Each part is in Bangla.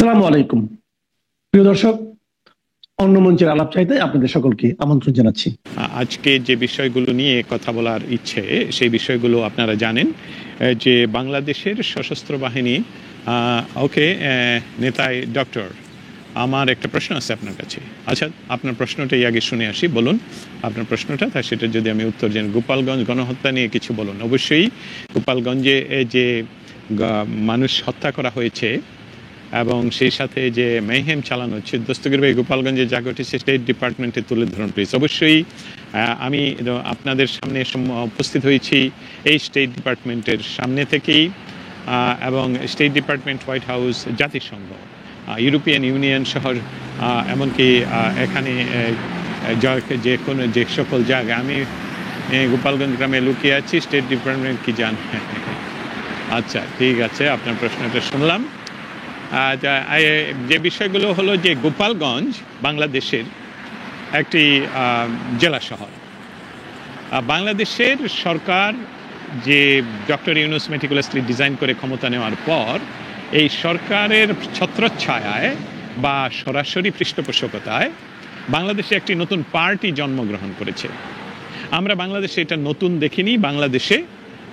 আসসালামু আলাইকুম প্রিয় দর্শক, অন্য মঞ্চের আলাপ চাইতে আপনাদের সকলকে আমন্ত্রণ জানাচ্ছি। আজকে যে বিষয়গুলো নিয়ে কথা বলার ইচ্ছে, সেই বিষয়গুলো আপনারা জানেন যে বাংলাদেশের সশস্ত্র বাহিনী ওকে নেতাই ডক্টর, আমার একটা প্রশ্ন আছে আপনার কাছে। আচ্ছা, আপনার প্রশ্নটাই আগে শুনে আসি। বলুন আপনার প্রশ্নটা, তা সেটা যদি আমি উত্তর জানি। গোপালগঞ্জ গণহত্যা নিয়ে কিছু বলুন। অবশ্যই গোপালগঞ্জে যে মানুষ হত্যা করা হয়েছে এবং সেই সাথে যে মেহেম চালানো হচ্ছে, দস্তগীর ভাই, গোপালগঞ্জে যা ঘটেছে স্টেট ডিপার্টমেন্টে তুলে ধরুন প্লিজ। অবশ্যই আমি আপনাদের সামনে উপস্থিত হয়েছি এই স্টেট ডিপার্টমেন্টের সামনে থেকেই, এবং স্টেট ডিপার্টমেন্ট, হোয়াইট হাউস, জাতিসংঘ, ইউরোপিয়ান ইউনিয়ন শহর, এমনকি এখানে যে সকল জায়গায় আমি গোপালগঞ্জ গ্রামে লুকিয়ে আছি, স্টেট ডিপার্টমেন্ট কি জান? আচ্ছা, ঠিক আছে, আপনার প্রশ্নটা শুনলাম। যে বিষয়গুলো হলো যে গোপালগঞ্জ বাংলাদেশের একটি জেলা শহর। বাংলাদেশের সরকার যে ডক্টর ইউনূস মেটিকুলাসলি ডিজাইন করে ক্ষমতা নেওয়ার পর এই সরকারের ছত্রচ্ছায়ায় বা সরাসরি পৃষ্ঠপোষকতায় বাংলাদেশে একটি নতুন পার্টি জন্মগ্রহণ করেছে। আমরা বাংলাদেশে এটা নতুন দেখিনি। বাংলাদেশে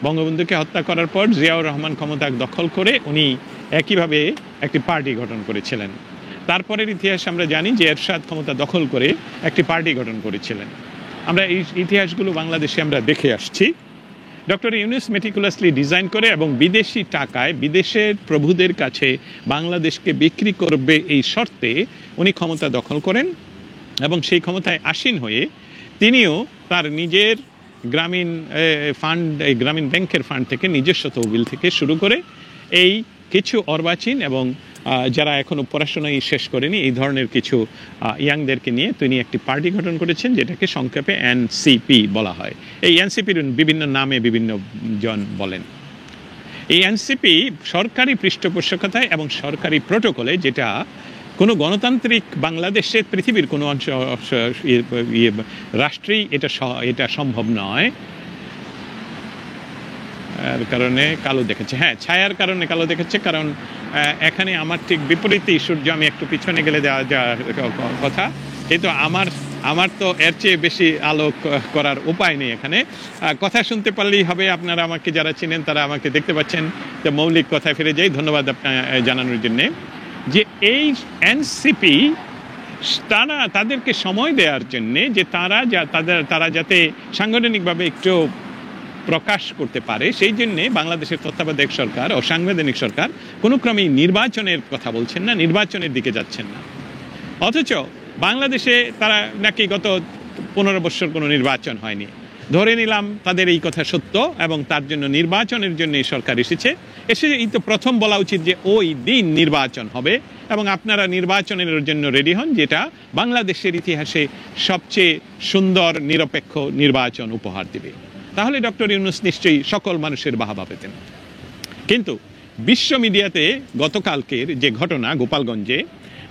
বঙ্গবন্ধুকে হত্যা করার পর জিয়াউর রহমান ক্ষমতা দখল করে উনি একইভাবে একটি পার্টি গঠন করেছিলেন। তারপরের ইতিহাস আমরা জানি যে এরশাদ ক্ষমতা দখল করে একটি পার্টি গঠন করেছিলেন। আমরা এই ইতিহাসগুলো বাংলাদেশে আমরা দেখে আসছি। ডক্টর ইউনূস মেটিকুলাসলি ডিজাইন করে এবং বিদেশি টাকায় বিদেশের প্রভুদের কাছে বাংলাদেশকে বিক্রি করবে এই শর্তে উনি ক্ষমতা দখল করেন এবং সেই ক্ষমতায় আসীন হয়ে তিনিও তার নিজের গ্রামীণ ফান্ড, গ্রামীণ ব্যাংকের ফান্ড থেকে, নিজস্ব তহবিল থেকে শুরু করে এই কিছু অর্বাচীন এবং যারা এখনও পড়াশোনায় শেষ করেনি এই ধরনের কিছু ইয়াংদেরকে নিয়ে তিনি একটি পার্টি গঠন করেছেন, যেটাকে সংক্ষেপে এনসিপি বলা হয়। এই এনসিপির বিভিন্ন নামে বিভিন্ন জন বলেন। এই এনসিপি সরকারি পৃষ্ঠপোষকতায় এবং সরকারি প্রোটোকলে, যেটা কোনো গণতান্ত্রিক বাংলাদেশের পৃথিবীর কোনো রাষ্ট্রেই এটা সম্ভব নয়। কারণে কালো দেখেছে, হ্যাঁ, ছায়ার কারণে কালো দেখেছে, কারণ এখানে আমার ঠিক বিপরীতেই সূর্য, আমি একটু পিছনে গেলে দেওয়া কথা, কিন্তু আমার তো এর চেয়ে বেশি আলো করার উপায় নেই। এখানে কথা শুনতে পারলেই হবে। আপনারা আমাকে যারা চিনেন তারা আমাকে দেখতে পাচ্ছেন। তো মৌলিক কথায় ফিরে যাই, ধন্যবাদ আপনার জানানোর জন্যে, যে এই এনসিপি তাদেরকে সময় দেওয়ার জন্যে যে তারা যাতে সাংগঠনিকভাবে একটু প্রকাশ করতে পারে, সেই জন্যে বাংলাদেশের তত্ত্বাবধায়ক সরকার ও সাংবিধানিক সরকার কোনো ক্রমেই নির্বাচনের কথা বলছেন না, নির্বাচনের দিকে যাচ্ছেন না। অথচ বাংলাদেশে তারা নাকি গত 15 বছর কোনো নির্বাচন হয়নি। ধরে নিলাম তাদের এই কথা সত্য এবং তার জন্য নির্বাচনের জন্য এই সরকার এসে এই তো প্রথম বলা উচিত যে ওই দিন নির্বাচন হবে এবং আপনারা নির্বাচনের জন্য রেডি হন, যেটা বাংলাদেশের ইতিহাসে সবচেয়ে সুন্দর নিরপেক্ষ নির্বাচন উপহার দেবে। তাহলে ডক্টর ইউনূস নিশ্চয়ই সকল মানুষের বাহবা পেতেন। কিন্তু বিশ্ব মিডিয়াতে গতকালকের যে ঘটনা,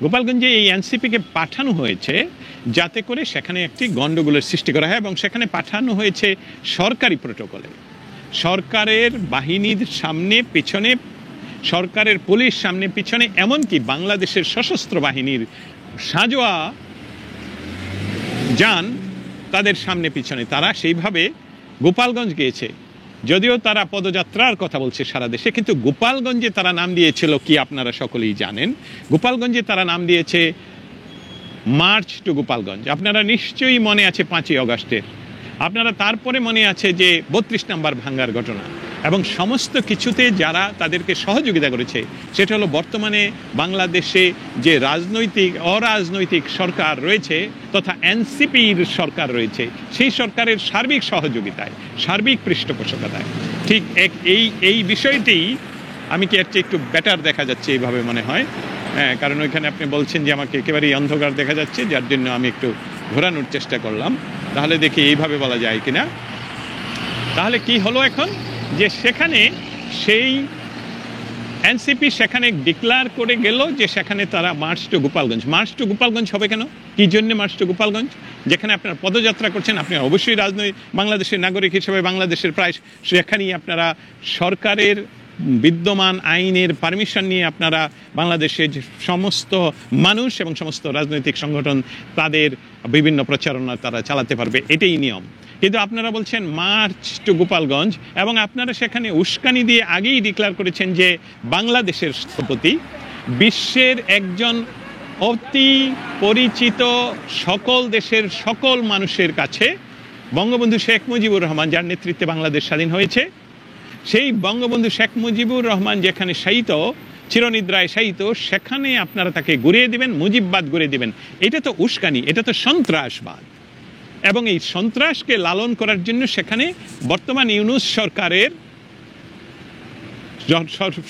গোপালগঞ্জে এই এনসিপিকে পাঠানো হয়েছে যাতে করে সেখানে একটি গণ্ডগোলের সৃষ্টি করা হয়, এবং সেখানে পাঠানো হয়েছে সরকারি প্রোটোকলে, সরকারের বাহিনীর সামনে পিছনে, সরকারের পুলিশ সামনে পিছনে, এমনকি বাংলাদেশের সশস্ত্র বাহিনীর সাঁজোয়া যান তাদের সামনে পিছনে। তারা সেইভাবে গোপালগঞ্জ গিয়েছে, যদিও তারা পদযাত্রার কথা বলছে সারা দেশে, কিন্তু গোপালগঞ্জে তারা নাম দিয়েছিল কি আপনারা সকলেই জানেন। গোপালগঞ্জে তারা নাম দিয়েছে মার্চ টু গোপালগঞ্জ। আপনারা নিশ্চয়ই মনে আছে 5ই অগাস্টের, আপনারা তারপরে মনে আছে যে 32 নম্বর ভাঙ্গার ঘটনা, এবং সমস্ত কিছুতে যারা তাদেরকে সহযোগিতা করেছে সেটা হলো বর্তমানে বাংলাদেশে যে অরাজনৈতিক সরকার রয়েছে তথা এনসিপির সরকার রয়েছে, সেই সরকারের সার্বিক সহযোগিতায়, সার্বিক পৃষ্ঠপোষকতায়। ঠিক এই বিষয়টি আমি কি এর চেয়ে একটু বেটার দেখা যাচ্ছে এইভাবে মনে হয়। হ্যাঁ, কারণ ওইখানে আপনি বলছেন যে আমাকে একেবারেই অন্ধকার দেখা যাচ্ছে, যার জন্য আমি একটু ঘোরানোর চেষ্টা করলাম। তাহলে দেখি এইভাবে বলা যায় কিনা। তাহলে কি হলো এখন, যে সেখানে সেই এনসিপি সেখানে ডিক্লেয়ার করে গেল যে সেখানে তারা মার্চ টু গোপালগঞ্জ হবে কেন, কি জন্য মার্চ টু গোপালগঞ্জ? যেখানে আপনারা পদযাত্রা করছেন, আপনি অবশ্যই বাংলাদেশের নাগরিক হিসেবে বাংলাদেশের প্রায় সেখানেই আপনারা সরকারের বিদ্যমান আইনের পারমিশন নিয়ে আপনারা বাংলাদেশের সমস্ত মানুষ এবং সমস্ত রাজনৈতিক সংগঠন তাদের বিভিন্ন প্রচারণা তারা চালাতে পারবে, এটাই নিয়ম। কিন্তু আপনারা বলছেন মার্চ টু গোপালগঞ্জ, এবং আপনারা সেখানে উস্কানি দিয়ে আগেই ডিক্লেয়ার করেছেন যে বাংলাদেশের স্থপতি বিশ্বের একজন অতি পরিচিত সকল দেশের সকল মানুষের কাছে বঙ্গবন্ধু শেখ মুজিবুর রহমান, যার নেতৃত্বে বাংলাদেশ স্বাধীন হয়েছে, সেই বঙ্গবন্ধু শেখ মুজিবুর রহমান যেখানে শায়িত, চিরনিদ্রায় শায়িত, সেখানে আপনারা তাকে ঘুরিয়ে দিবেন, মুজিববাদ ঘুরিয়ে দিবেন। এটা তো উস্কানি, এটা তো সন্ত্রাসবাদ। এবং এই সন্ত্রাসকে লালন করার জন্য সেখানে বর্তমান ইউনূস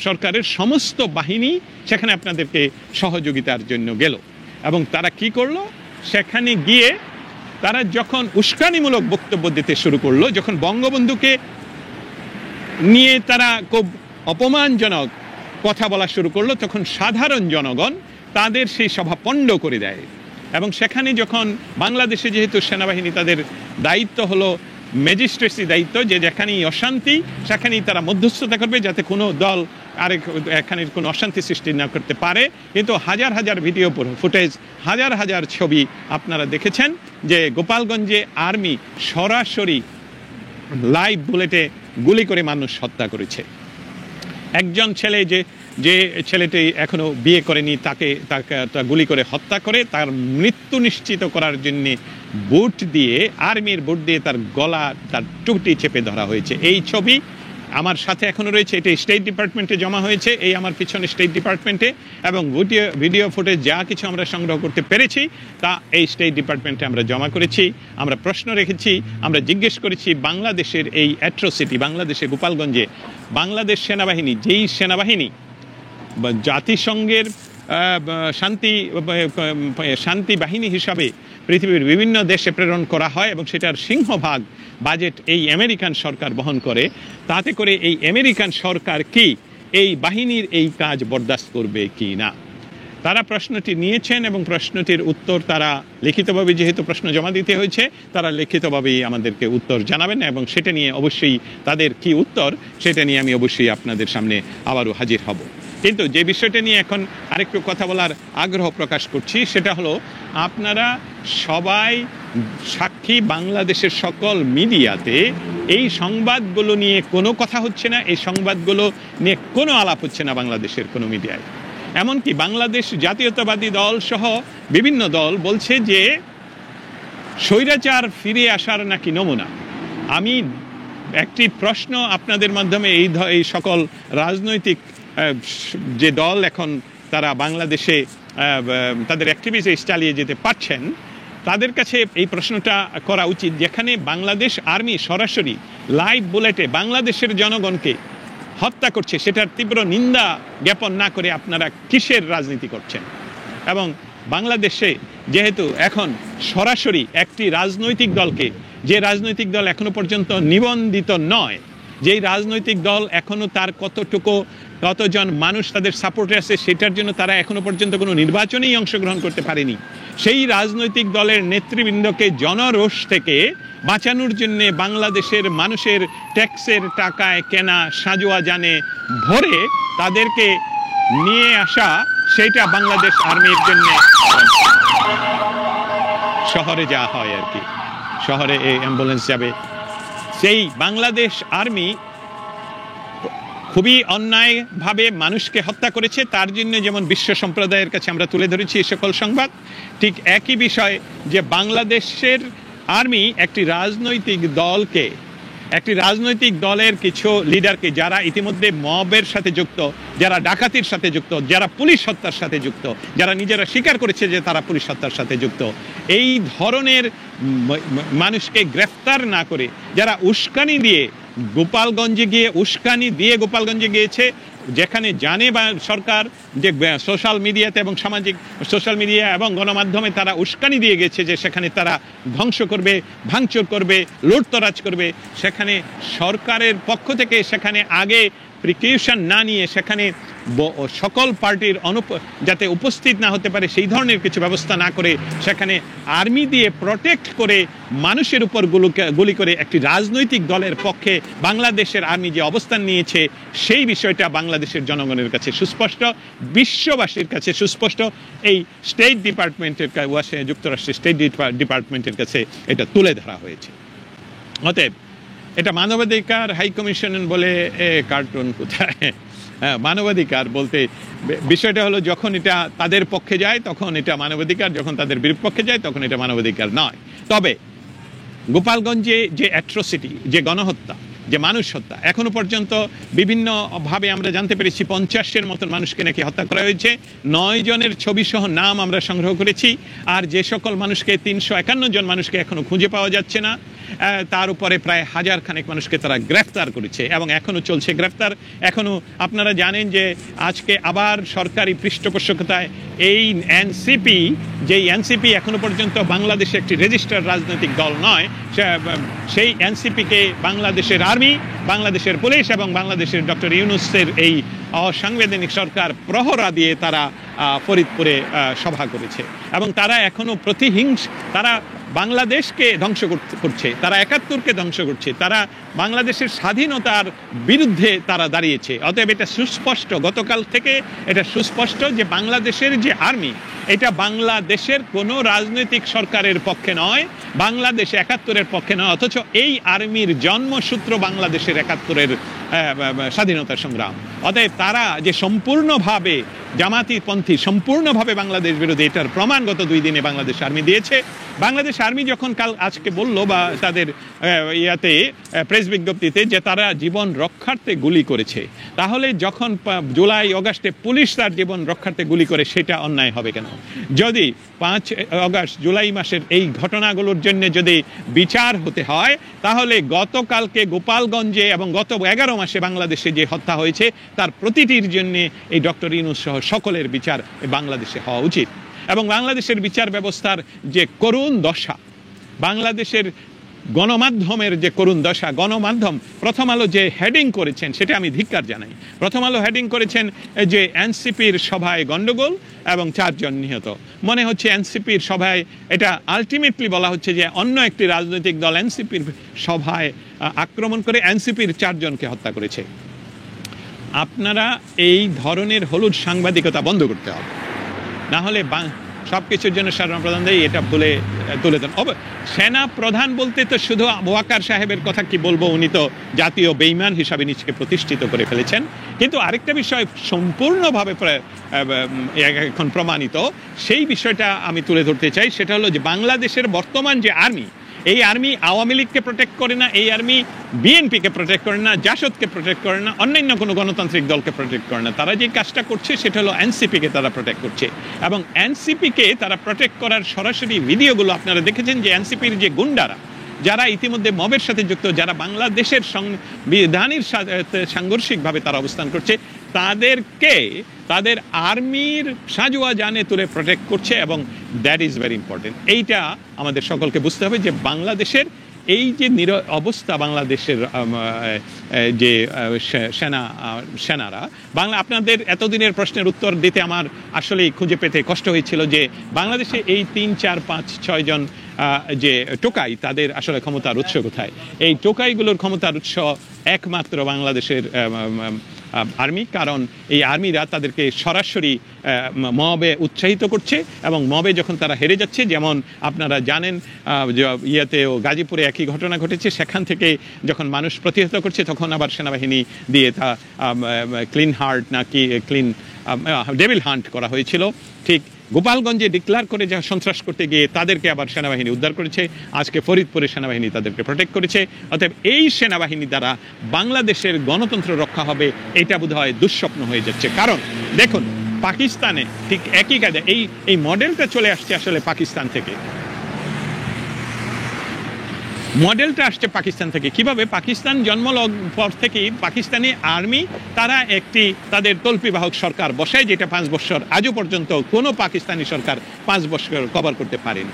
সরকারের সমস্ত বাহিনী সেখানে আপনাদেরকে সহযোগিতার জন্য গেল। এবং তারা কি করলো? সেখানে গিয়ে তারা যখন উস্কানিমূলক বক্তব্য দিতে শুরু করলো, যখন বঙ্গবন্ধুকে নিয়ে তারা খুব অপমানজনক কথা বলা শুরু করলো, তখন সাধারণ জনগণ তাদের সেই সভা পণ্ড করে দেয়। এবং সেখানে যখন বাংলাদেশে যেহেতু সেনাবাহিনী, তাদের দায়িত্ব হলো ম্যাজিস্ট্রেসি দায়িত্ব, যে যেখানেই অশান্তি সেখানেই তারা মধ্যস্থতা করবে যাতে কোনো দল আরেক এখানে কোনো অশান্তি সৃষ্টি না করতে পারে। কিন্তু হাজার হাজার ভিডিও ফুটেজ, হাজার হাজার ছবি আপনারা দেখেছেন যে গোপালগঞ্জে আর্মি সরাসরি লাইভ বুলেটে গুলি করে মানুষ হত্যা করেছে। একজন ছেলে যে ছেলেটি এখনো বিয়ে করেনি, তাকে গুলি করে হত্যা করে তার মৃত্যু নিশ্চিত করার জন্য বুট দিয়ে, আর্মির বুট দিয়ে তার গলা, তার টুটি চেপে ধরা হয়েছে। এই ছবি আমার সাথে এখনো রয়েছে, এটা স্টেট ডিপার্টমেন্টে জমা হয়েছে, এই আমার পিছনে স্টেট ডিপার্টমেন্টে। এবং ভিডিও ফুটেজ যা কিছু আমরা সংগ্রহ করতে পেরেছি তা এই স্টেট ডিপার্টমেন্টে আমরা জমা করেছি। আমরা প্রশ্ন রেখেছি, আমরা জিজ্ঞেস করেছি বাংলাদেশের এই অ্যাট্রোসিটি, বাংলাদেশের গোপালগঞ্জে বাংলাদেশ সেনাবাহিনী, যেই সেনাবাহিনী জাতিসংঘের শান্তি বাহিনী হিসাবে পৃথিবীর বিভিন্ন দেশে প্রেরণ করা হয় এবং সেটার সিংহভাগ বাজেট এই আমেরিকান সরকার বহন করে, তাতে করে এই আমেরিকান সরকার কি এই বাহিনীর এই কাজ বরদাস্ত করবে কি না? তারা প্রশ্নটি নিয়েছেন এবং প্রশ্নটির উত্তর তারা লিখিতভাবে, যেহেতু প্রশ্ন জমা দিতে হয়েছে, তারা লিখিতভাবেই আমাদেরকে উত্তর জানাবেন। এবং সেটা নিয়ে অবশ্যই তাদের কি উত্তর সেটা নিয়ে আমি অবশ্যই আপনাদের সামনে আবারও হাজির হব। কিন্তু যে বিষয়টা নিয়ে এখন আরেকটু কথা বলার আগ্রহ প্রকাশ করছি সেটা হলো, আপনারা সবাই সাক্ষী, বাংলাদেশের সকল মিডিয়াতে এই সংবাদগুলো নিয়ে কোনো কথা হচ্ছে না, এই সংবাদগুলো নিয়ে কোনো আলাপ হচ্ছে না বাংলাদেশের কোনো মিডিয়ায়। এমনকি বাংলাদেশ জাতীয়তাবাদী দল সহ বিভিন্ন দল বলছে যে স্বৈরাচার ফিরে আসার নাকি নমুনা। আমি একটি প্রশ্ন আপনাদের মাধ্যমে এই সকল রাজনৈতিক যে দল এখন তারা বাংলাদেশে তাদের অ্যাক্টিভিটিস চালিয়ে যেতে পারছেন, তাদের কাছে এই প্রশ্নটা করা উচিত, যেখানে বাংলাদেশ আর্মি সরাসরি লাইভ বুলেটে বাংলাদেশের জনগণকে হত্যা করছে, সেটার তীব্র নিন্দা জ্ঞাপন না করে আপনারা কিসের রাজনীতি করছেন? এবং বাংলাদেশে যেহেতু এখন সরাসরি একটি রাজনৈতিক দলকে, যে রাজনৈতিক দল এখনো পর্যন্ত নিবন্ধিত নয়, যেই রাজনৈতিক দল এখনো তার কতজন মানুষ তাদের সাপোর্টে আছে সেটার জন্য তারা এখনো পর্যন্ত কোনো নির্বাচনেই অংশগ্রহণ করতে পারেনি, সেই রাজনৈতিক দলের নেতৃবৃন্দকে জনরোষ থেকে বাঁচানোর জন্য বাংলাদেশের মানুষের ট্যাক্সের টাকায় কেনা সাজোয়া যানে ভরে তাদেরকে নিয়ে আসা, সেটা বাংলাদেশ আর্মির জন্য শহরে যাওয়া হয় আর কি, শহরে এই অ্যাম্বুলেন্স যাবে। সেই বাংলাদেশ আর্মি খুবই অন্যায়ভাবে মানুষকে হত্যা করেছে, তার জন্য যেমন বিশ্ব সম্প্রদায়ের কাছে আমরা তুলে ধরেছি এই সকল সংবাদ, ঠিক একই বিষয় যে বাংলাদেশের আর্মি একটি রাজনৈতিক দলের কিছু লিডারকে, যারা ইতিমধ্যে মবের সাথে যুক্ত, যারা ডাকাতির সাথে যুক্ত, যারা পুলিশ হত্যার সাথে যুক্ত, যারা নিজেরা স্বীকার করেছে যে তারা পুলিশ হত্যার সাথে যুক্ত, এই ধরনের মানুষকে গ্রেফতার না করে যারা উস্কানি দিয়ে গোপালগঞ্জে গিয়েছে, যেখানে জানে বা সরকার যে সোশ্যাল মিডিয়াতে এবং সোশ্যাল মিডিয়া এবং গণমাধ্যমে তারা উস্কানি দিয়ে গেছে যে সেখানে তারা ধ্বংস করবে, ভাঙচুর করবে, লুটতরাজ করবে, সেখানে সরকারের পক্ষ থেকে সেখানে আগে প্রিকশন না নিয়ে সেখানে সকল পার্টির যাতে উপস্থিত না হতে পারে সেই ধরনের কিছু ব্যবস্থা না করে সেখানে আর্মি দিয়ে প্রটেক্ট করে মানুষের উপর গুলি করে একটি রাজনৈতিক দলের পক্ষে বাংলাদেশের আর্মি যে অবস্থান নিয়েছে সেই বিষয়টা বাংলাদেশের জনগণের কাছে সুস্পষ্ট, বিশ্ববাসীর কাছে সুস্পষ্ট। এই স্টেট ডিপার্টমেন্টের যুক্তরাষ্ট্রের স্টেট ডিপার্টমেন্টের কাছে এটা তুলে ধরা হয়েছে। অতএব এটা মানবাধিকার হাই কমিশন বলে কার্টুন কোথায়, মানবাধিকার বলতে বিষয়টা হলো যখন এটা তাদের পক্ষে যায় তখন এটা মানবাধিকার, যখন তাদের বিপক্ষে যায় তখন এটা মানবাধিকার নয়। তবে গোপালগঞ্জে যে অ্যাট্রোসিটি, যে গণহত্যা, যে মানুষ হত্যা, এখনো পর্যন্ত বিভিন্ন ভাবে আমরা জানতে পেরেছি 50-এর মতন মানুষকে নাকি হত্যা করা হয়েছে। 9 জনের ছবি সহ নাম আমরা সংগ্রহ করেছি। আর যে সকল মানুষকে 351 জন মানুষকে এখনো খুঁজে পাওয়া যাচ্ছে না, তার উপরে প্রায় 1000 খানেক মানুষকে তারা গ্রেফতার করেছে এবং এখনো চলছে গ্রেফতার। এখনো আপনারা জানেন যে আজকে আবার সরকারি পৃষ্ঠপোষকতায় এই এনসিপি, যেই এনসিপি এখনো পর্যন্ত বাংলাদেশে একটি রেজিস্টার্ড রাজনৈতিক দল নয়, সেই এনসিপিকে বাংলাদেশের আর্মি, বাংলাদেশের পুলিশ এবং বাংলাদেশের ডক্টর ইউনূসের এই অসাংবিধানিক সরকার প্রহরা দিয়ে তারা ফরিদপুরে সভা করেছে এবং তারা এখনো তারা বাংলাদেশকে ধ্বংস করছে, তারা 71কে ধ্বংস করছে, তারা বাংলাদেশের স্বাধীনতার বিরুদ্ধে তারা দাঁড়িয়েছে। অতএব এটা সুস্পষ্ট, গতকাল থেকে এটা সুস্পষ্ট যে বাংলাদেশের যে আর্মি, এটা বাংলাদেশের কোনো রাজনৈতিক সরকারের পক্ষে নয়, বাংলাদেশ 71-এর পক্ষে নয়, অথচ এই আর্মির জন্মসূত্র বাংলাদেশের 71-এর স্বাধীনতা সংগ্রাম। অতএব তারা যে সম্পূর্ণভাবে জামাতিপন্থী, সম্পূর্ণভাবে বাংলাদেশ বিরোধী, এটার প্রমাণ গত 2 দিনে বাংলাদেশ আর্মি দিয়েছে। বাংলাদেশ আর্মি যখন আজকে বলল বা তাদের প্রেস বিজ্ঞপ্তিতে যে তারা জীবন রক্ষার্থে গুলি করেছে, তাহলে যখন জুলাই আগস্টে পুলিশ তার জীবন রক্ষার্থে গুলি করে সেটা অন্যায় হবে কেন? যদি 5 আগস্ট জুলাই মাসের এই ঘটনাগুলোর জন্য যদি বিচার হতে হয়, তাহলে গতকালকে গোপালগঞ্জে এবং গত 11 মাসে বাংলাদেশে যে হত্যা হয়েছে তার প্রতিটির জন্য এই ডক্টর ইউনূস সহ সকলের বিচার বাংলাদেশে হওয়া উচিত। এবং বাংলাদেশের বিচার ব্যবস্থার যে করুণ দশা, বাংলাদেশের গণমাধ্যমের যে করুণ দশা, গণমাধ্যম প্রথম আলো যে হেডিং করেছেন সেটা আমি ধিক্কার জানাই। প্রথম আলো হেডিং করেছেন যে এনসিপির সভায় গন্ডগোল এবং 4 জন নিহত। মনে হচ্ছে এনসিপির সভায়, এটা আলটিমেটলি বলা হচ্ছে যে অন্য একটি রাজনৈতিক দল এনসিপির সভায় আক্রমণ করে এনসিপির 4 জনকে হত্যা করেছে। আপনারা এই ধরনের হলুদ সাংবাদিকতা বন্ধ করতে হবে, না হলে সব কিছুর জন্য সেনা প্রধান দেয়, এটা তুলে দেন। সেনা প্রধান বলতে তো শুধু ওয়াকার সাহেবের কথা কি বলবো, উনি তো জাতীয় বেঈমান হিসাবে নিজেকে প্রতিষ্ঠিত করে ফেলেছেন। কিন্তু আরেকটা বিষয় সম্পূর্ণভাবে এখন প্রমাণিত, সেই বিষয়টা আমি তুলে ধরতে চাই। সেটা হলো যে বাংলাদেশের বর্তমান যে আর্মি, এই আর্মি আওয়ামী লীগকে প্রোটেক্ট করে না, এই আর্মি বিএনপিকে প্রোটেক্ট করে না, জাসদকে প্রোটেক্ট করে না, অন্যান্য কোনো গণতান্ত্রিক দলকে প্রোটেক্ট করে না। তারা যে কাজটা করছে সেটা হলো এনসিপিকে তারা প্রোটেক্ট করছে। এবং এনসিপিকে তারা প্রোটেক্ট করার সরাসরি ভিডিওগুলো আপনারা দেখেছেন যে এনসিপির যে গুন্ডারা, যারা ইতিমধ্যে মবের সাথে যুক্ত, যারা বাংলাদেশের সংবিধানের সাথে সাংঘর্ষিকভাবে তারা অবস্থান করছে, তাদেরকে তাদের আর্মির সাজোয়া জানে তুলে প্রোটেক্ট করছে। এবং দ্যাট ইজ ভেরি ইম্পর্টেন্ট। এইটা আমাদের সকলকে বুঝতে হবে যে বাংলাদেশের এই যে অবস্থা, বাংলাদেশের যে সেনারা আপনাদের এতদিনের প্রশ্নের উত্তর দিতে আমার আসলে খুঁজে পেতে কষ্ট হয়েছিল যে বাংলাদেশে এই 3, 4, 5, 6 জন যে টোকাই, তাদের আসলে ক্ষমতার উৎস কোথায়? এই টোকাইগুলোর ক্ষমতার উৎস একমাত্র বাংলাদেশের আর্মি। কারণ এই আর্মিরা তাদেরকে সরাসরি মবে উৎসাহিত করছে এবং মবে যখন তারা হেরে যাচ্ছে, যেমন আপনারা জানেন ও গাজীপুরে একই ঘটনা ঘটেছে, সেখান থেকে যখন মানুষ প্রতিহত করছে তখন আবার সেনাবাহিনী দিয়ে তা ডেভিল হান্ট করা হয়েছিল। ঠিক গোপালগঞ্জে ডিক্লার করে যা সন্ত্রাস করতে গিয়ে তাদেরকে আবার সেনাবাহিনী উদ্ধার করেছে, আজকে ফরিদপুরে সেনাবাহিনী তাদেরকে প্রোটেক্ট করেছে। অতএব এই সেনাবাহিনী দ্বারা বাংলাদেশের গণতন্ত্র রক্ষা হবে, এটা বোধহয় দুঃস্বপ্ন হয়ে যাচ্ছে। কারণ দেখুন, পাকিস্তানে ঠিক একই কাজে এই মডেলটা চলে আসছে আসলে পাকিস্তান থেকে। মডেলটা আসছে পাকিস্তান থেকে। কিভাবে? পাকিস্তান জন্মলগ্ন পর থেকেই পাকিস্তানি আর্মি তারা একটি তাদের তল্পিবাহক সরকার বসায়, যেটা 5 বছর আজও পর্যন্ত কোনো পাকিস্তানি সরকার 5 বছর কভার করতে পারেনি।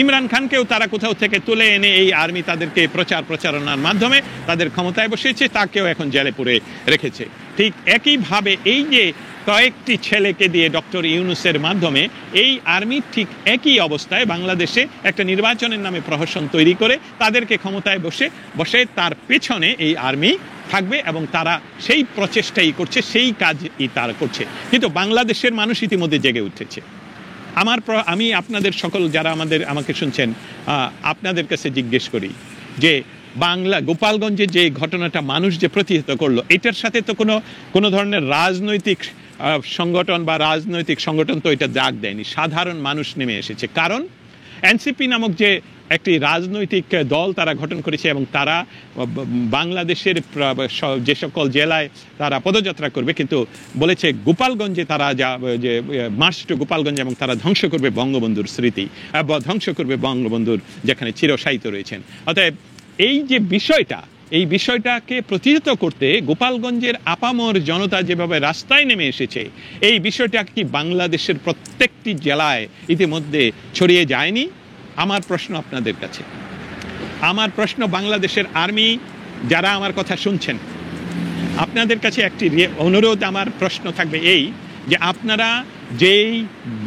ইমরান খানকেও তারা কোথাও থেকে তুলে এনে এই আর্মি তাদেরকে প্রচারণার মাধ্যমে তাদের ক্ষমতায় বসিয়েছে, তাকেও এখন জেলে পুরে রেখেছে। ঠিক একইভাবে এই যে কয়েকটি ছেলেকে দিয়ে ডক্টর ইউনূসের মাধ্যমে এই আর্মি ঠিক একই অবস্থায় বাংলাদেশে একটা নির্বাচনের নামে প্রহসন তৈরি করে তাদেরকে ক্ষমতায় বসে তার পেছনে এই আর্মি থাকবে এবং তারা সেই প্রচেষ্টাই করছে, সেই কাজই তারা করছে। কিন্তু বাংলাদেশের মানুষ ইতিমধ্যে জেগে উঠেছে। আমি আপনাদের সকল যারা আমাকে শুনছেন, আপনাদের কাছে জিজ্ঞেস করি যে গোপালগঞ্জে যে ঘটনাটা মানুষ যে প্রতিহত করলো, এটার সাথে তো কোনো ধরনের রাজনৈতিক সংগঠন বা রাজনৈতিক সংগঠন তো এটা ডাক দেয়নি, সাধারণ মানুষ নেমে এসেছে। কারণ এনসিপি নামক যে একটি রাজনৈতিক দল তারা গঠন করেছে এবং তারা বাংলাদেশের যে সকল জেলায় তারা পদযাত্রা করবে, কিন্তু বলেছে গোপালগঞ্জে তারা যে মার্চ টু গোপালগঞ্জ, এবং তারা ধ্বংস করবে বঙ্গবন্ধুর স্মৃতি, ধ্বংস করবে বঙ্গবন্ধুর যেখানে চিরশায়িত রয়েছেন। অতএব এই বিষয়টাকে প্রতিহত করতে গোপালগঞ্জের আপামর জনতা যেভাবে রাস্তায় নেমে এসেছে, এই বিষয়টা কি বাংলাদেশের প্রত্যেকটি জেলায় ইতিমধ্যে ছড়িয়ে যায়নি? আমার প্রশ্ন আপনাদের কাছে, আমার প্রশ্ন বাংলাদেশের আর্মি যারা আমার কথা শুনছেন, আপনাদের কাছে একটি অনুরোধ, আমার প্রশ্ন থাকবে এই যে আপনারা যেই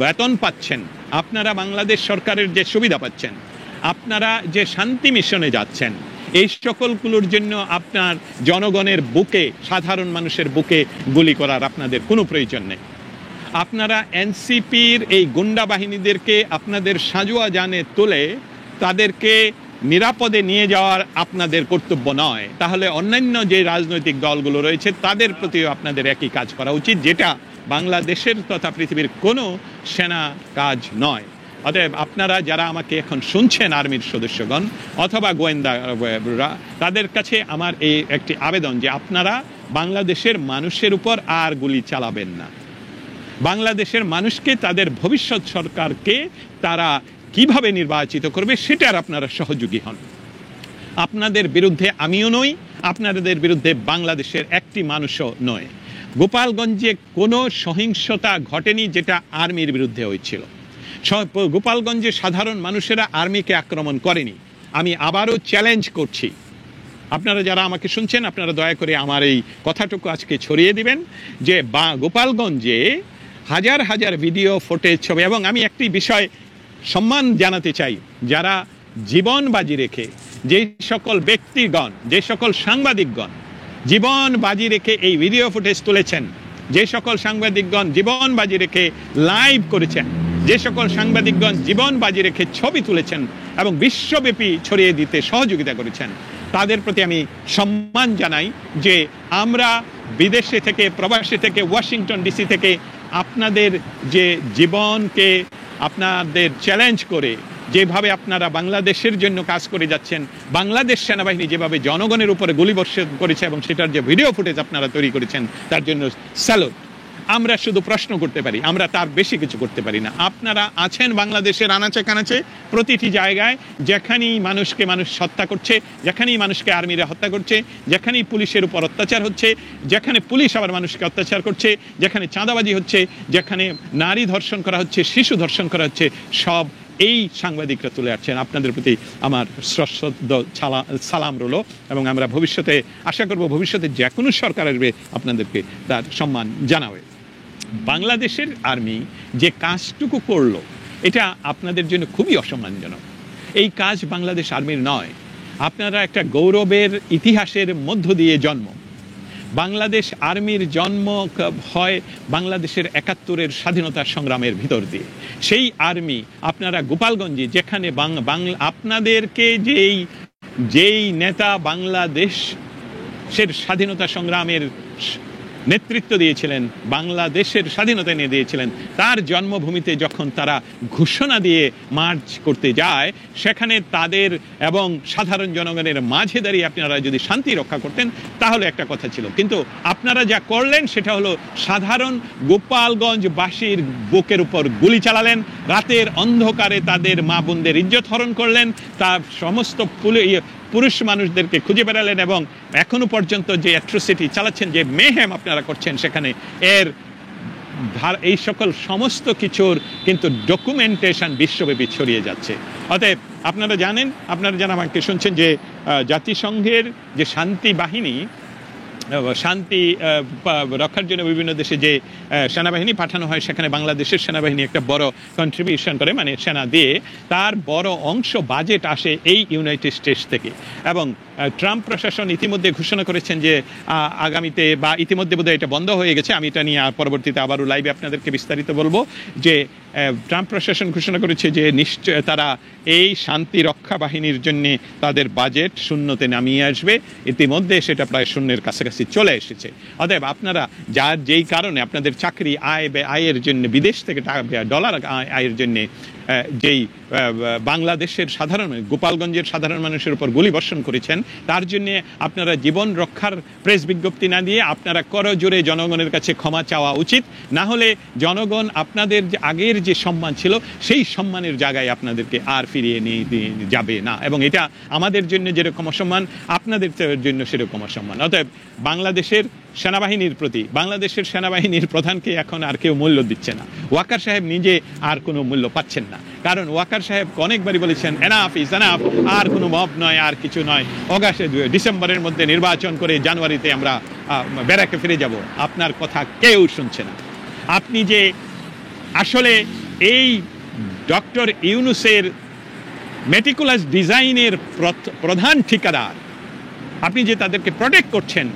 বেতন পাচ্ছেন, আপনারা বাংলাদেশ সরকারের যে সুবিধা পাচ্ছেন, আপনারা যে শান্তি মিশনে যাচ্ছেন, এই সকলগুলোর জন্য আপনার জনগণের বুকে, সাধারণ মানুষের বুকে গুলি করার আপনাদের কোনো প্রয়োজন নেই। আপনারা এনসিপির এই গুন্ডা বাহিনীদেরকে আপনাদের সাজোয়া জানে তুলে তাদেরকে নিরাপদে নিয়ে যাওয়ার আপনাদের কর্তব্য নয়। তাহলে অন্যান্য যে রাজনৈতিক দলগুলো রয়েছে তাদের প্রতিও আপনাদের একই কাজ করা উচিত, যেটা বাংলাদেশের তথা পৃথিবীর কোনো সেনা কাজ নয়। অতএব আপনারা যারা আমাকে এখন শুনছেন, আর্মির সদস্যগণ অথবা গোয়েন্দারা, তাদের কাছে আমার এই একটি আবেদন যে আপনারা বাংলাদেশের মানুষের উপর আর গুলি চালাবেন না। বাংলাদেশের মানুষকে, তাদের ভবিষ্যৎ সরকারকে তারা কিভাবে নির্বাচিত করবে সেটার আপনারা সহযোগী হন। আপনাদের বিরুদ্ধে আমিও নই, আপনাদের বিরুদ্ধে বাংলাদেশের একটি মানুষও নয়। গোপালগঞ্জে কোনো সহিংসতা ঘটেনি যেটা আর্মির বিরুদ্ধে হয়েছিল। গোপালগঞ্জে সাধারণ মানুষেরা আর্মিকে আক্রমণ করেনি। আমি আবারও চ্যালেঞ্জ করছি, আপনারা যারা আমাকে শুনছেন, আপনারা দয়া করে আমার এই কথাটুকু আজকে ছড়িয়ে দিবেন যে গোপালগঞ্জে হাজার হাজার ভিডিও ফুটেজ ছবি, এবং আমি একটি বিষয় সম্মান জানাতে চাই, যারা জীবন বাজি রেখে, যে সকল ব্যক্তিগণ, যে সকল সাংবাদিকগণ জীবন বাজি রেখে এই ভিডিও ফুটেজ তুলেছেন, যে সকল সাংবাদিকগণ জীবন বাজি রেখে লাইভ করেছেন, যে সকল সাংবাদিকগণ জীবন বাজি রেখে ছবি তুলেছেন এবং বিশ্বব্যাপী ছড়িয়ে দিতে সহযোগিতা করেছেন, তাদের প্রতি আমি সম্মান জানাই যে আমরা বিদেশে থেকে, প্রবাসী থেকে, ওয়াশিংটন ডিসি থেকে আপনাদের যে জীবনকে আপনাদের চ্যালেঞ্জ করে যেভাবে আপনারা বাংলাদেশের জন্য কাজ করে যাচ্ছেন, বাংলাদেশ সেনাবাহিনী যেভাবে জনগণের উপরে গুলিবর্ষণ করেছে এবং সেটার যে ভিডিও ফুটেজ আপনারা তৈরি করেছেন, তার জন্য স্যালুট। আমরা শুধু প্রশ্ন করতে পারি, আমরা তার বেশি কিছু করতে পারি না। আপনারা আছেন বাংলাদেশের আনাচে কানাচে, প্রতিটি জায়গায়, যেখানেই মানুষকে মানুষ হত্যা করছে, যেখানেই মানুষকে আর্মিরা হত্যা করছে, যেখানেই পুলিশের উপর অত্যাচার হচ্ছে, যেখানে পুলিশ আবার মানুষকে অত্যাচার করছে, যেখানে চাঁদাবাজি হচ্ছে, যেখানে নারী ধর্ষণ করা হচ্ছে, শিশু ধর্ষণ করা হচ্ছে, সব এই সাংবাদিকরা তুলে আসছেন। আপনাদের প্রতি আমার সশ্রদ্ধ সালাম রইল, এবং আমরা ভবিষ্যতে আশা করব ভবিষ্যতে যে কোনো সরকার আসবে আপনাদেরকে তার সম্মান জানাবে। বাংলাদেশের আর্মি যে কাজটুকু করলো, এটা আপনাদের জন্য খুবই অসম্মানজনক। এই কাজ বাংলাদেশ আর্মির নয়। আপনারা একটা গৌরবের ইতিহাসের মধ্য দিয়ে জন্ম। বাংলাদেশ আর্মির জন্ম হয় বাংলাদেশের ৭১-এর স্বাধীনতা সংগ্রামের ভিতর দিয়ে। সেই আর্মি আপনারা গোপালগঞ্জে, যেখানে আপনাদেরকে যেই নেতা বাংলাদেশের স্বাধীনতা সংগ্রামের নেতৃত্ব দিয়েছিলেন, বাংলাদেশের স্বাধীনতা নিয়ে দিয়েছিলেন, তার জন্মভূমিতে যখন তারা ঘোষণা দিয়ে মার্চ করতে যায়, সেখানে তাদের এবং সাধারণ জনগণের মাঝে দাঁড়িয়ে আপনারা যদি শান্তি রক্ষা করতেন তাহলে একটা কথা ছিল। কিন্তু আপনারা যা করলেন সেটা হলো সাধারণ গোপালগঞ্জবাসীর বুকের উপর গুলি চালালেন, রাতের অন্ধকারে তাদের মা বোনদের ইজ্জত হরণ করলেন, তার সমস্ত পুরুষ মানুষদেরকে খুঁজে বেড়ালেন, এবং এখনো পর্যন্ত যে অ্যাট্রোসিটি চালাচ্ছেন, যে মেহেম আপনারা করছেন সেখানে, এই সকল সমস্ত কিছুর কিন্তু ডকুমেন্টেশন বিশ্বব্যাপী ছড়িয়ে যাচ্ছে। অতএব আপনারা জানেন, আপনারা যারা আমাকে শুনছেন, যে জাতিসংঘের যে শান্তি বাহিনী, শান্তি রক্ষার জন্য বিভিন্ন দেশে যে সেনাবাহিনী পাঠানো হয়, সেখানে বাংলাদেশের সেনাবাহিনী একটা বড় কন্ট্রিবিউশন করে, মানে সেনা দিয়ে তার বড় অংশ বাজেট আসে এই ইউনাইটেড স্টেটস থেকে। এবং ট্রাম্প প্রশাসন ইতিমধ্যে ঘোষণা করেছেন যে আগামীতে, বা ইতিমধ্যে বোধহয় এটা বন্ধ হয়ে গেছে, আমি এটা নিয়ে পরবর্তীতে আবারও লাইভে আপনাদেরকে বিস্তারিত বলবো, যে ট্রাম্প প্রশাসন ঘোষণা করেছে যে নিশ্চয় তারা এই শান্তি রক্ষা বাহিনীর জন্য তাদের বাজেট শূন্যতে নামিয়ে আসবে। ইতিমধ্যে সেটা প্রায় শূন্যের কাছাকাছি চলে এসেছে। অতএব আপনারা যেই কারণে আপনাদের চাকরি আয়ের জন্য, বিদেশ থেকে ডলার আয়ের জন্য যেই বাংলাদেশের সাধারণ গোপালগঞ্জের সাধারণ মানুষের উপর গুলি বর্ষণ করেছেন, তার জন্য আপনারা জীবন রক্ষার প্রেস বিজ্ঞপ্তি না দিয়ে আপনারা করজোরে জনগণের কাছে ক্ষমা চাওয়া উচিত। না হলে জনগণ আপনাদের যে আগের যে সম্মান ছিল সেই সম্মানের জায়গায় আপনাদেরকে আর ফিরিয়ে নিয়ে যাবে না, এবং এটা আমাদের জন্য যেরকম অসম্মান, আপনাদের জন্য সেরকম অসম্মান। অতএব বাংলাদেশের সেনাবাহিনীর প্রতি, বাংলাদেশের সেনাবাহিনীর প্রধানকে এখন আর কেউ মূল্য দিচ্ছে না। ওয়াকার সাহেব নিজে আর কোনো মূল্য পাচ্ছেন না, কারণ ওয়াকার সাহেব অনেকবারই বলেছেন এনাফ ইজ এনাফ, আর কোনো মব নয়, আর কিছু নয়, ডিসেম্বরের মধ্যে নির্বাচন করে জানুয়ারিতে আমরা ব্যারাকে ফিরে যাব। আপনার কথা কেউ শুনছে না। আপনি যে আসলে এই ডক্টর ইউনূসের মেটিকুলাস ডিজাইনের প্রধান ঠিকাদার, আপনি যে তাদেরকে প্রটেক্ট করছেন,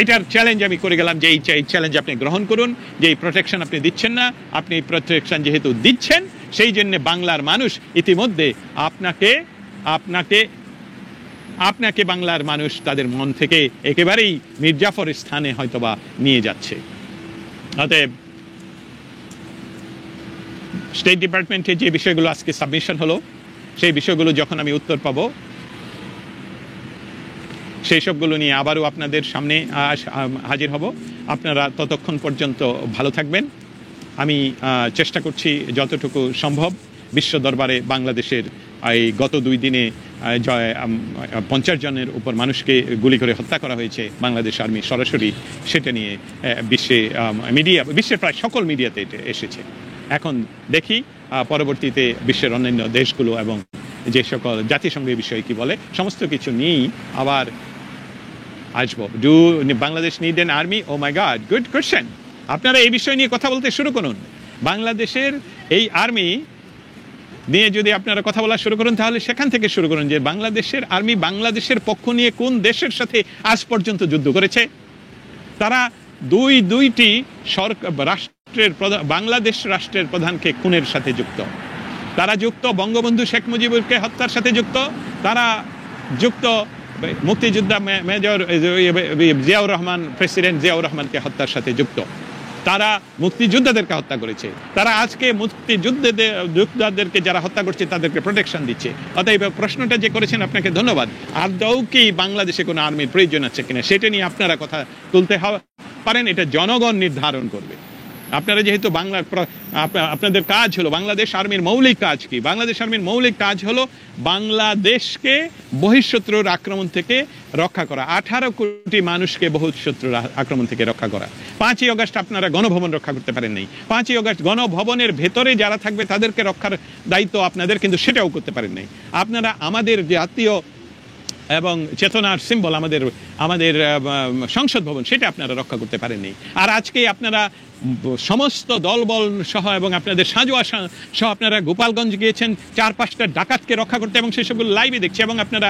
এটার চ্যালেঞ্জ আমি করে গেলাম যে এই চ্যালেঞ্জ আপনি গ্রহণ করুন, যে এই প্রোটেকশন আপনি দিচ্ছেন না। আপনি এই প্রোটেকশন যেহেতু দিচ্ছেন, সেই জন্য বাংলার মানুষ ইতিমধ্যে আপনাকে বাংলার মানুষ তাদের মন থেকে একেবারেই মির্জাফরের স্থানে হয়তোবা নিয়ে যাচ্ছে। অতএব স্টেট ডিপার্টমেন্টে যে বিষয়গুলো আজকে সাবমিশন হলো, সেই বিষয়গুলো যখন আমি উত্তর পাবো, সেই সবগুলো নিয়ে আবারও আপনাদের সামনে হাজির হব। আপনারা ততক্ষণ পর্যন্ত ভালো থাকবেন। আমি চেষ্টা করছি যতটুকু সম্ভব বিশ্ব দরবারে বাংলাদেশের এই গত 2 দিনে 50 জনের উপর মানুষকে গুলি করে হত্যা করা হয়েছে বাংলাদেশ আর্মি সরাসরি, সেটা নিয়ে বিশ্বের প্রায় সকল মিডিয়াতে এটা এসেছে। এখন দেখি পরবর্তীতে বিশ্বের অন্যান্য দেশগুলো এবং যে সকল জাতিসংঘের বিষয়ে কি বলে, সমস্ত কিছু নিয়েই আবার আসবো। Do Bangladesh need an army? Oh my god, good question. আপনারা এই বিষয় নিয়ে কথা বলতে শুরু করুন। বাংলাদেশের এই আর্মি নিয়ে যদি আপনারা কথা বলা শুরু করুন, তাহলে সেখান থেকে শুরু করুন যে বাংলাদেশের আর্মি বাংলাদেশের পক্ষ নিয়ে কোন দেশের সাথে আজ পর্যন্ত যুদ্ধ করেছে। তারা দুইটি রাষ্ট্রের বাংলাদেশ রাষ্ট্রের প্রধানকে খুনের সাথে যুক্ত, তারা যুক্ত বঙ্গবন্ধু শেখ মুজিবুরকে হত্যার সাথে যুক্ত, তারা যুক্ত মুক্তিযোদ্ধা মেজর জিয়াউর রহমান, প্রেসিডেন্ট জিয়াউর রহমানকে হত্যার সাথে যুক্ত, তারা মুক্তিযোদ্ধাদেরকে হত্যা করেছে, তারা আজকে মুক্তিযোদ্ধাদেরকে যারা হত্যা করছে তাদেরকে প্রোটেকশন দিচ্ছে। অতএব প্রশ্নটা যে করেছেন আপনাকে ধন্যবাদ। আদৌ কি বাংলাদেশে কোনো আর্মির প্রয়োজন আছে কিনা সেটা নিয়ে আপনারা কথা তুলতে পারেন, এটা জনগণ নির্ধারণ করবে। আপনারা যেহেতু আপনাদের কাজ হলো, বাংলাদেশ আর্মির মৌলিক কাজ কি? বাংলাদেশ আর্মির মৌলিক কাজ হলো বাংলাদেশকে বহিঃশত্রুর আক্রমণ থেকে রক্ষা করা, 18 কোটি মানুষকে বহিঃশত্রুর আক্রমণ থেকে রক্ষা করা। 5ই আগস্ট আপনারা গণভবন রক্ষা করতে পারেন নাই, 5ই আগস্ট গণভবনের ভেতরে যারা থাকবে তাদেরকে রক্ষার দায়িত্ব আপনাদের, কিন্তু সেটাও করতে পারেন নাই। আপনারা আমাদের জাতীয় এবং চেতনার সিম্বল আমাদের সংসদ ভবন, সেটা আপনারা রক্ষা করতে পারেননি। আর আজকে আপনারা সমস্ত দলবল সহ এবং আপনাদের সাজোয়া সহ আপনারা গোপালগঞ্জ গিয়েছেন 4-5টা ডাকাতকে রক্ষা করতে, এবং সেই সবগুলো লাইভে দেখছি, এবং আপনারা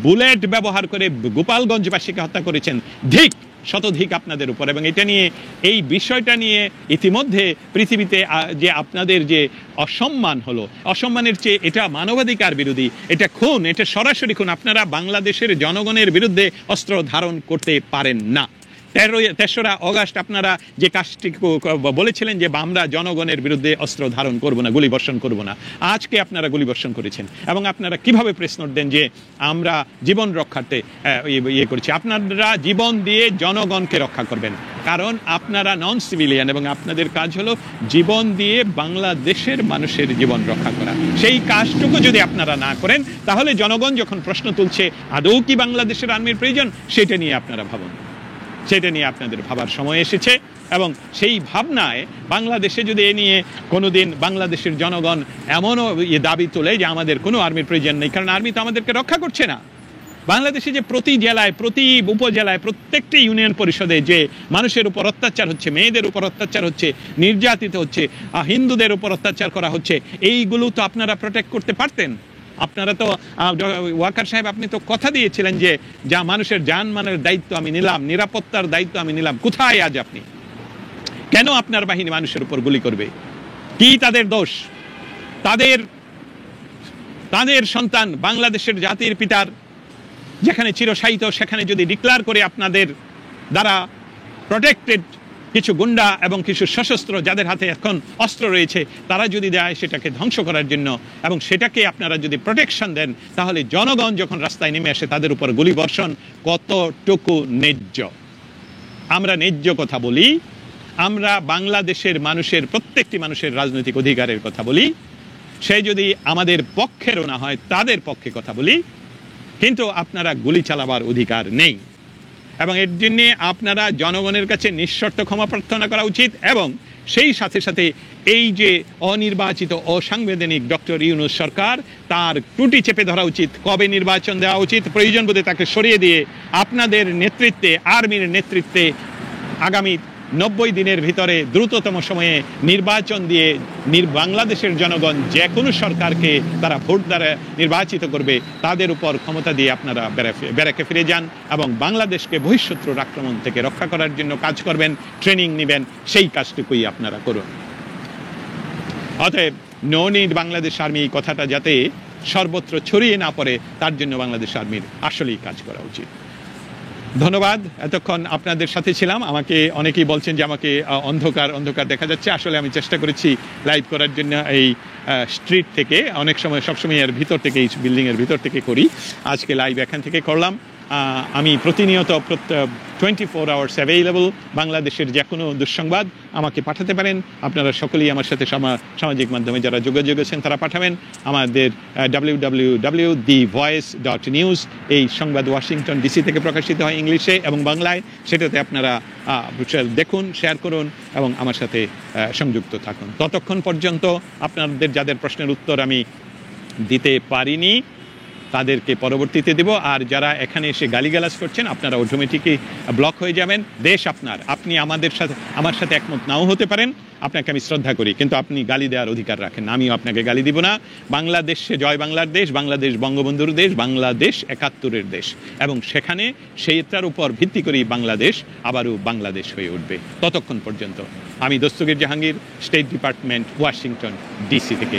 বুলেট ব্যবহার করে গোপালগঞ্জবাসীকে হত্যা করেছেন। ধিক, শতধিক আপনাদের উপর। এবং এটা নিয়ে, এই বিষয়টা নিয়ে ইতিমধ্যে পৃথিবীতে যে আপনাদের যে অসম্মান হলো, অসম্মানের চেয়ে এটা মানবাধিকার বিরোধী, এটা খুন, এটা সরাসরি খুন। আপনারা বাংলাদেশের জনগণের বিরুদ্ধে অস্ত্র ধারণ করতে পারেন না। 3রা আগস্ট আপনারা যে কাজটি বলেছিলেন যে আমরা জনগণের বিরুদ্ধে অস্ত্র ধারণ করব না, গুলি বর্ষণ করব না, আজকে আপনারা গুলি বর্ষণ করেছেন। এবং আপনারা কিভাবে প্রেস নোট দেন যে আমরা জীবন রক্ষার্থে করেছি? আপনারা জীবন দিয়ে জনগণকে রক্ষা করবেন, কারণ আপনারা নন সিভিলিয়ান, এবং আপনাদের কাজ হলো জীবন দিয়ে বাংলাদেশের মানুষের জীবন রক্ষা করা। সেই কাজটুকু যদি আপনারা না করেন, তাহলে জনগণ যখন প্রশ্ন তুলছে আদৌ কি বাংলাদেশের আর্মির প্রয়োজন, সেটা নিয়ে আপনারা ভাবুন। সেটা নিয়ে আপনাদের ভাবার সময় এসেছে। এবং সেই ভাবনায় বাংলাদেশে যদি এ নিয়ে কোনোদিন বাংলাদেশের জনগণ এমনও দাবি তোলে যে আমাদের কোনো আর্মির প্রয়োজন নেই, কারণ আর্মি তো আমাদেরকে রক্ষা করছে না, বাংলাদেশে যে প্রতি জেলায়, প্রতি উপজেলায়, প্রত্যেকটি ইউনিয়ন পরিষদে যে মানুষের উপর অত্যাচার হচ্ছে, মেয়েদের উপর অত্যাচার হচ্ছে, নির্যাতিত হচ্ছে, হিন্দুদের উপর অত্যাচার করা হচ্ছে, এইগুলো তো আপনারা প্রোটেক্ট করতে পারতেন। আপনারা তো ওয়াকার সাহেব, আপনি তো কথা দিয়েছিলেন যে যা মানুষের জানমালের দায়িত্ব আমি নিলাম, নিরাপত্তার দায়িত্ব আমি নিলাম। কোথায় আজ আপনি? কেন আপনার বাহিনী মানুষের উপর গুলি করবে? কি তাদের দোষ? তাদের সন্তান বাংলাদেশের জাতির পিতার যেখানে চিরশায়িত, সেখানে যদি ডিক্লেয়ার করে আপনাদের দ্বারা প্রোটেক্টেড কিছু গুন্ডা এবং কিছু সশস্ত্র যাদের হাতে এখন অস্ত্র রয়েছে, তারা যদি দেয় সেটাকে ধ্বংস করার জন্য, এবং সেটাকে আপনারা যদি প্রোটেকশন দেন, তাহলে জনগণ যখন রাস্তায় নেমে আসে তাদের উপর গুলি বর্ষণ কতটুকু ন্যায্য? আমরা ন্যায্য কথা বলি, আমরা বাংলাদেশের মানুষের, প্রত্যেকটি মানুষের রাজনৈতিক অধিকারের কথা বলি, সে যদি আমাদের পক্ষেরও না হয় তাদের পক্ষে কথা বলি, কিন্তু আপনারা গুলি চালাবার অধিকার নেই। এবং এর জন্য আপনারা জনগণের কাছে নিঃশর্ত ক্ষমা প্রার্থনা করা উচিত, এবং সেই সাথে সাথে এই যে অনির্বাচিত অসাংবিধানিক ডক্টর ইউনূস সরকার, তার ত্রুটি চেপে ধরা উচিত। কবে নির্বাচন দেওয়া উচিত, প্রয়োজন বোধে তাকে সরিয়ে দিয়ে আপনাদের নেতৃত্বে, আর্মির নেতৃত্বে আগামী 90 দিনের ভিতরে দ্রুততম সময়ে নির্বাচন দিয়ে বাংলাদেশের জনগণ যে কোনো সরকারকে তারা ভোট দ্বারা নির্বাচিত করবে, তাদের উপর ক্ষমতা দিয়ে আপনারা ব্যারাকে ফিরে যান এবং বাংলাদেশকে বহিঃশত্রুর আক্রমণ থেকে রক্ষা করার জন্য কাজ করবেন, ট্রেনিং নেবেন, সেই কাজটুকুই আপনারা করুন। অতএব নো নিড বাংলাদেশ আর্মি, এই কথাটা যাতে সর্বত্র ছড়িয়ে না পড়ে, তার জন্য বাংলাদেশ আর্মির আসলেই কাজ করা উচিত। ধন্যবাদ। এতক্ষণ আপনাদের সাথে ছিলাম। আমাকে অনেকেই বলছেন যে আমাকে অন্ধকার দেখা যাচ্ছে। আসলে আমি চেষ্টা করেছি লাইভ করার জন্য এই স্ট্রিট থেকে, অনেক সময় সবসময় এর ভিতর থেকে, এই বিল্ডিংয়ের ভিতর থেকে করি। আজকে লাইভ এখান থেকে করলাম। আমি প্রতিনিয়ত 24 আওয়ার্স অ্যাভেইলেবল। বাংলাদেশের যে কোনো দুঃসংবাদ আমাকে পাঠাতে পারেন। আপনারা সকলেই আমার সাথে সামাজিক মাধ্যমে যারা যোগাযোগ আছেন তারা পাঠাবেন। আমাদের www.thevoice.news এই সংবাদ ওয়াশিংটন ডিসি থেকে প্রকাশিত হয় ইংলিশে এবং বাংলায়। সেটাতে আপনারা দেখুন, শেয়ার করুন এবং আমার সাথে সংযুক্ত থাকুন। ততক্ষণ পর্যন্ত আপনাদের যাদের প্রশ্নের উত্তর আমি দিতে পারিনি তাদেরকে পরবর্তীতে দেব। আর যারা এখানে এসে গালিগালাজ করছেন, আপনারা অটোমেটিকই ব্লক হয়ে যাবেন। দেশ আপনার, আপনি আমার সাথে একমত নাও হতে পারেন, আপনাকে আমি শ্রদ্ধা করি, কিন্তু আপনি গালি দেওয়ার অধিকার রাখেন। আমিও আপনাকে গালি দিব না। বাংলাদেশে জয় বাংলার দেশ, বাংলাদেশ বঙ্গবন্ধুর দেশ, বাংলাদেশ 71-এর দেশ, এবং সেখানে সেইটার উপর ভিত্তি করেই বাংলাদেশ আবারও বাংলাদেশ হয়ে উঠবে। ততক্ষণ পর্যন্ত আমি Dastagir Jahangir, State Department, Washington DC থেকে।